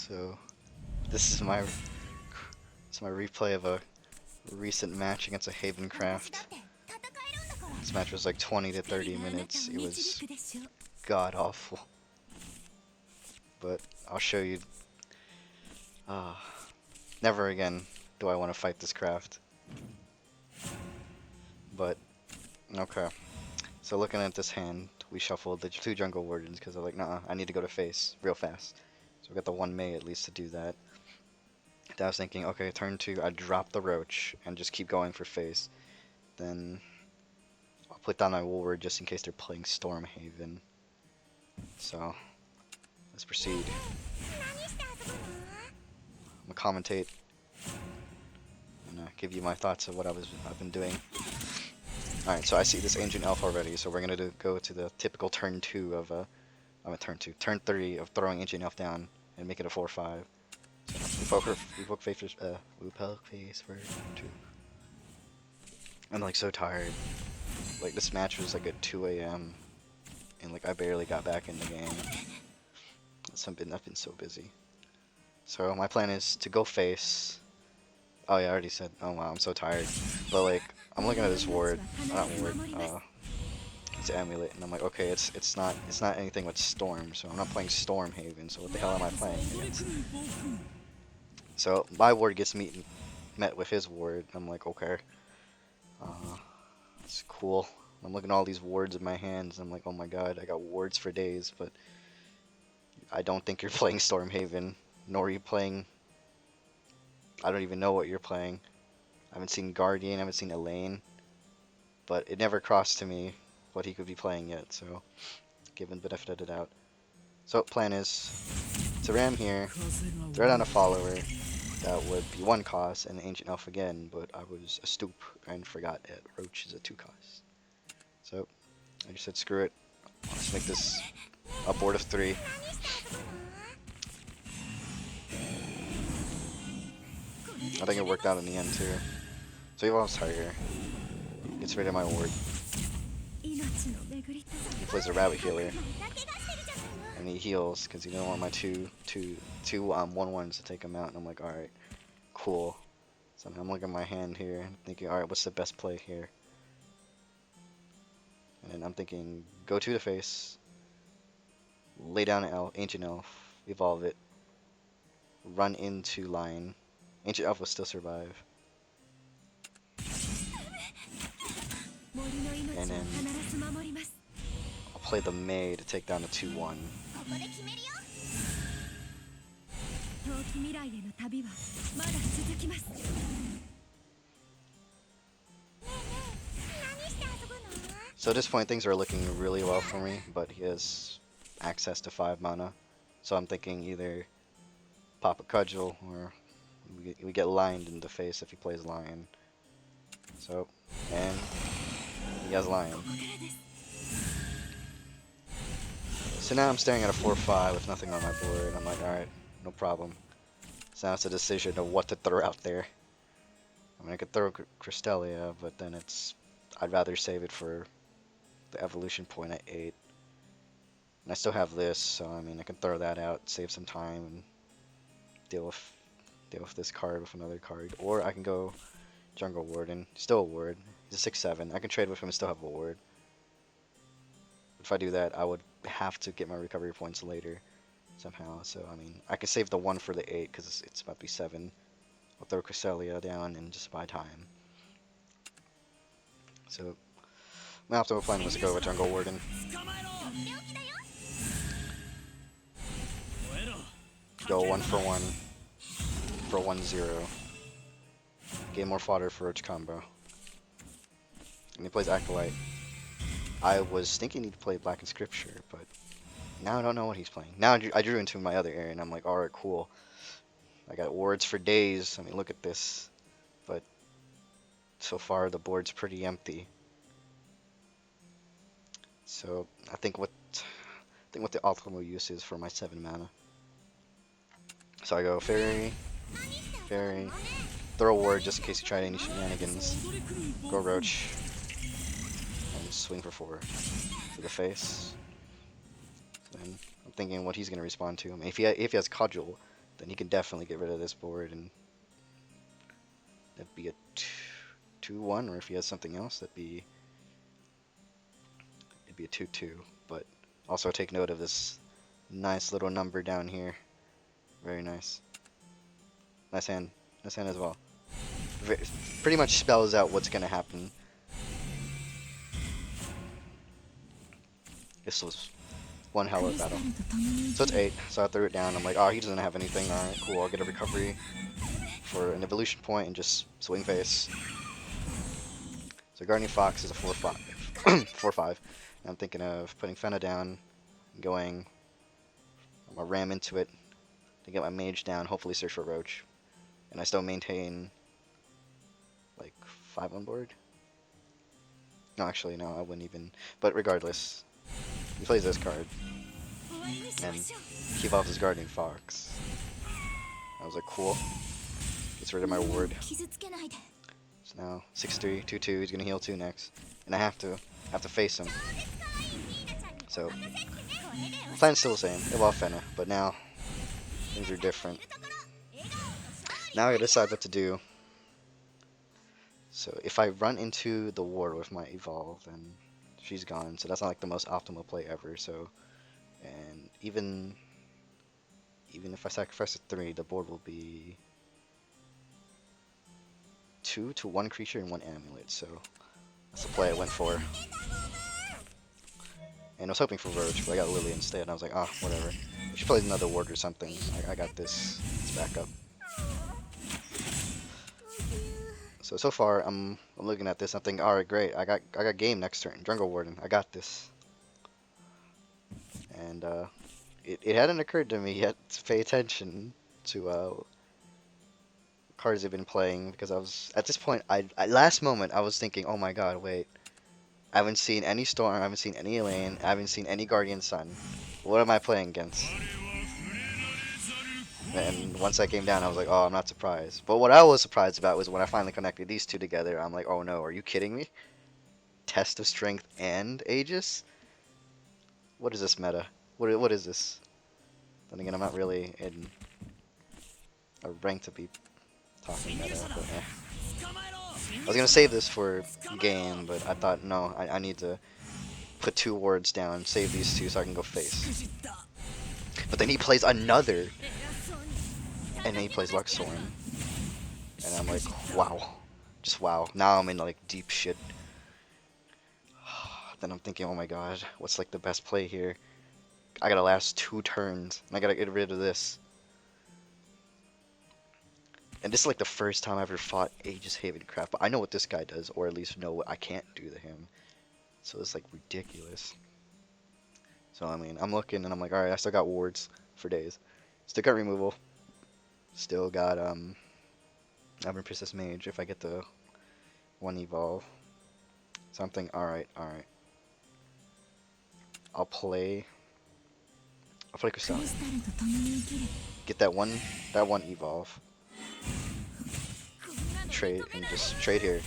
So this is my replay of a recent match against a Havencraft. This match was like 20 to 30 minutes. It was god awful. But I'll show you. Never again do I want to fight this craft. But okay. So looking at this hand, we shuffled the 2 jungle wardens because I'm like, nah, I need to go to face real fast. So we got the 1 Mei at least to do that. Then I was thinking, okay, turn 2, I drop the roach and just keep going for face. Then I'll put down my ward just in case they're playing Stormhaven. So let's proceed. I'm gonna commentate and give you my thoughts of what I've been doing. Alright, so I see this Ancient Elf already, so we're gonna go to the typical turn 2 of turn 3 of throwing Ancient Elf down and make it a 4/5. So we poke face for 2. I'm like so tired. Like this match was like at 2 AM and like I barely got back in the game. I've been so busy. So my plan is to go face. Oh yeah, I already said. Oh wow, I'm so tired. But like, I'm looking at this ward, not ward. It's amulet, and I'm like, okay, it's not anything with storm, so I'm not playing Stormhaven. So what the hell am I playing against? So my ward gets met with his ward. I'm like, okay, it's cool. I'm looking at all these wards in my hands. I'm like, oh my god, I got wards for days, but I don't think you're playing Stormhaven, nor are you playing. I don't even know what you're playing. I haven't seen Guardian, I haven't seen Elaine, but it never crossed to me what he could be playing yet, so given benefit of the doubt. So plan is to ram here, throw down a follower, that would be 1 cost, and Ancient Elf again, but I was a stoop and forgot it. Roach is a 2 cost. So I just said screw it, let's make this a board of 3. I think it worked out in the end too. So he evolves Tiger, gets rid of my ward. He plays a rabbit healer, and he heals because he didn't want my two 1/1s to take him out. And I'm like, all right, cool. So I'm looking at my hand here, thinking, all right, what's the best play here? And then I'm thinking, go to the face, lay down an Ancient Elf, evolve it, run into line. Ancient Elf will still survive. And then I'll play the Mei to take down the 2/1. So at this point things are looking really well for me, but he has access to 5 mana. So I'm thinking either pop a Cudgel or we get lined in the face if he plays Lion. So, and he has Lion. So now I'm staring at a 4/5 with nothing on my board. I'm like, alright, no problem. So now it's a decision of what to throw out there. I mean, I could throw Crystalia, but then I'd rather save it for the evolution point at 8. And I still have this, so I mean, I can throw that out, save some time, and deal with this card with another card. Or I can go Jungle Warden, still a ward. He's a 6/7. I can trade with him and still have a ward. If I do that, I would have to get my recovery points later somehow. So I mean, I can save the 1 for the 8 because it's about to be 7. I'll throw Crystalia down and just buy time. So my optimal plan was to go with Jungle Warden. Go 1 for 1 for 1/0. Gain more fodder for Roach combo. And he plays Acolyte. I was thinking he'd play Black and Scripture, but now I don't know what he's playing. Now I drew into my other area and I'm like, alright, cool. I got wards for days. I mean, look at this. But so far the board's pretty empty. So I think what the optimal use is for my 7 mana. So I go Fairy, throw a ward just in case you try any shenanigans. Go Roach, and swing for 4 to the face. Then I'm thinking what he's gonna respond to. I mean, if he has Cudgel, then he can definitely get rid of this board, and that'd be a 2-1, or if he has something else, it'd be a 2-2. But also take note of this nice little number down here. Very nice. Nice hand. Nice hand as well. Pretty much spells out what's gonna happen. This was one hell of a battle. So it's 8, so I threw it down. I'm like, oh, he doesn't have anything. Alright, cool. I'll get a recovery for an evolution point and just swing face. So Guardian Fox is a 4-5. 4-5. And I'm thinking of putting Fena down, going. I'm gonna ram into it to get my mage down, hopefully search for Roach. And I still maintain like 5 on board. No, actually, no, I wouldn't even. But regardless, he plays this card. And he evolves his Guardian Fox. I was like, cool. Gets rid of my ward. So now 6-3, 2-2. He's gonna heal 2 next, and I have to face him. So plan's still the same. Evolve Fena, but now things are different. Now I gotta decide what to do. So if I run into the ward with my evolve, then she's gone. So that's not like the most optimal play ever. So, and even if I sacrifice a 3, the board will be 2 to 1 creature and 1 amulet. So that's the play I went for. And I was hoping for Roach, but I got Lily instead. And I was like, ah, whatever. If she plays another ward or something, I got this. It's back up. So far I'm looking at this. I'm thinking, all right, great. I got game next turn. Jungle Warden. I got this. And it hadn't occurred to me yet to pay attention to cards they've been playing, because I was at this point. At last moment I was thinking, oh my god, wait. I haven't seen any Storm. I haven't seen any Elaine. I haven't seen any Guardian Sun. What am I playing against? And once that came down, I was like, oh, I'm not surprised. But what I was surprised about was when I finally connected these two together. I'm like, oh no, are you kidding me? Test of Strength and Aegis? What is this meta? What is this? Then again, I'm not really in a rank to be talking meta, but eh. I was gonna save this for game, but I thought, no, I need to put 2 wards down, save these 2 so I can go face. But then he plays another, and then he plays Luxorn, and I'm like, wow, just wow. Now I'm in like deep shit. Then I'm thinking, oh my god, what's like the best play here? I gotta last 2 turns, and I gotta get rid of this. And this is like the first time I ever fought Aegis Havencraft, but I know what this guy does, or at least know what I can't do to him. So it's like ridiculous. So I mean, I'm looking and I'm like, alright, I still got wards for days. Still got removal. Still got Iron Princess Mage if I get the 1 evolve. Something, alright. I'll play Crystallian. Get that one evolve. Trade and just trade here.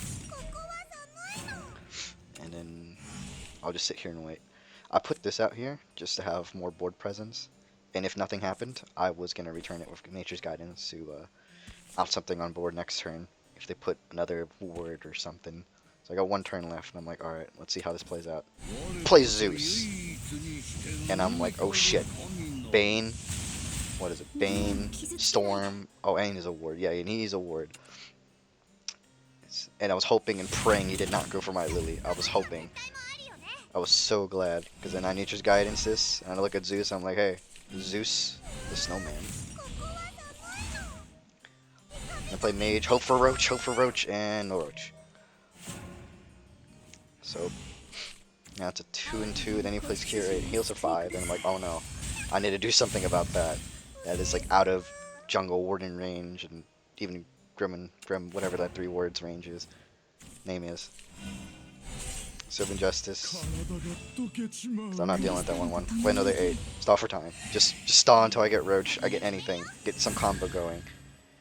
And then I'll just sit here and wait. I put this out here just to have more board presence. And if nothing happened, I was gonna return it with Nature's Guidance to out something on board next turn if they put another ward or something. So I got 1 turn left, and I'm like, alright, let's see how this plays out. Plays Zeus. And I'm like, oh shit. Bane. What is it? Bane. Storm. Oh, Aang is a ward. Yeah, and he's a ward. And I was hoping and praying he did not go for my Lily. I was hoping. I was so glad. Because then I Nature's Guidance this, and I look at Zeus, I'm like, hey, Zeus, the snowman. I play Mage, hope for Roach, and no Roach. So, now it's a 2-2, then he plays Curate, heals for 5, and I'm like, oh no, I need to do something about that. That is like out of Jungle Warden range, and even Grim, whatever that 3 words range is, name is. Serving Justice. Cause I'm not dealing with that 1-1. Play another 8. Stall for time. Just stall until I get Roach, I get anything. Get some combo going.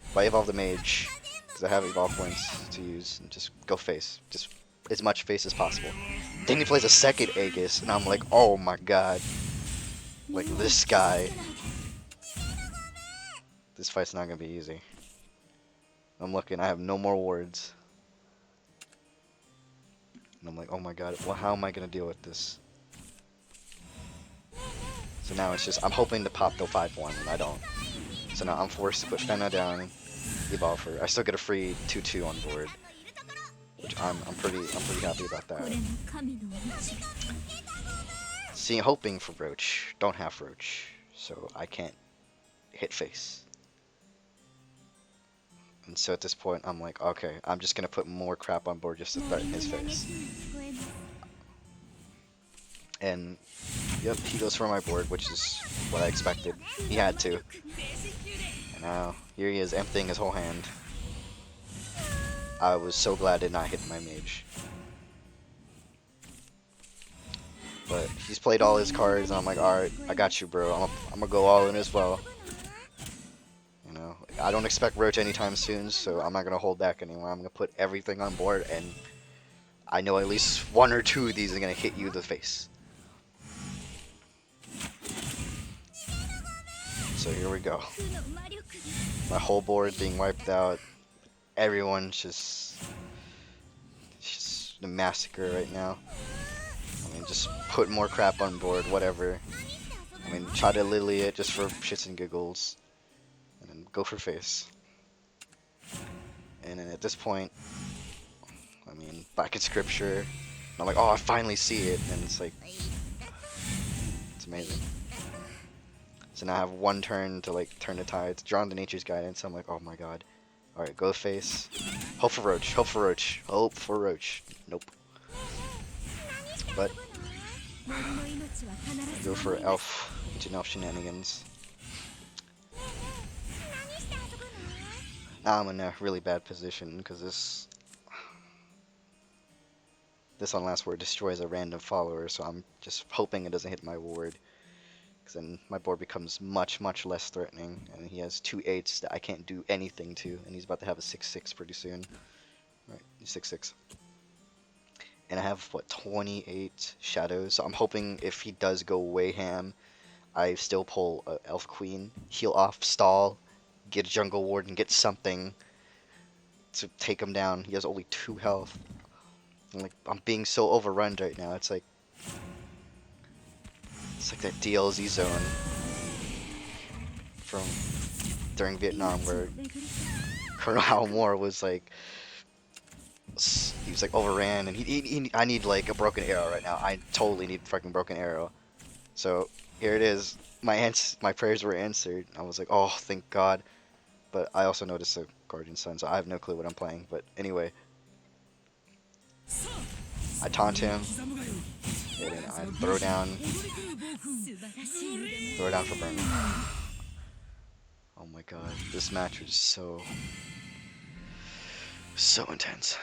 If I evolve the Mage, because I have evolve points to use, and just go face. Just as much face as possible. Then he plays a second Aegis, and I'm like, oh my god. Like, this guy. This fight's not gonna be easy. I'm looking, I have no more wards. And I'm like, oh my god, well, how am I gonna deal with this? So now it's just, I'm hoping to pop the 5-1, and I don't. So now I'm forced to put Fenna down, evolve her. I still get a free 2-2 on board, which I'm pretty happy about that. See, hoping for Roach, don't have Roach, so I can't hit face. And so at this point, I'm like, okay, I'm just gonna put more crap on board just to threaten his face. And yep, he goes for my board, which is what I expected. He had to. And now, here he is, emptying his whole hand. I was so glad I did not hit my mage. But he's played all his cards, and I'm like, alright, I got you, bro. I'm gonna go all in as well. You know, I don't expect Roach anytime soon, so I'm not gonna hold back anymore. I'm gonna put everything on board, and I know at least 1 or 2 of these are gonna hit you in the face. So here we go. My whole board being wiped out. Everyone's just a massacre right now. I mean, just put more crap on board, whatever. I mean, try to lily it just for shits and giggles. And then go for face. And then at this point, I mean, back in scripture, I'm like, oh, I finally see it. And it's like, it's amazing. So now I have 1 turn to like turn the tides, draw on the nature's guidance. I'm like, oh my god. Alright, go face. Hope for Roach, hope for Roach, hope for Roach. Nope. But I go for elf, into elf shenanigans. Now I'm in a really bad position because this on last word destroys a random follower, so I'm just hoping it doesn't hit my ward. Because then my board becomes much, much less threatening, and he has 2 8s that I can't do anything to, and he's about to have a 6-6 pretty soon. Alright, he's 6-6. And I have, what, 28 shadows, so I'm hoping if he does go way ham, I still pull Elf Queen, heal off, stall, get a Jungle Ward, and get something to take him down. He has only 2 health. I'm being so overrun right now, it's like that DLZ zone from during Vietnam where Colonel Hal Moore was like, he was like overran, and I need like a broken arrow right now. I totally need fucking broken arrow. So here it is. My prayers were answered. I was like, oh, thank God. But I also noticed a Guardian Sun, so I have no clue what I'm playing. But anyway, I taunt him, and then I throw down for burn. Oh my god, this match was so intense.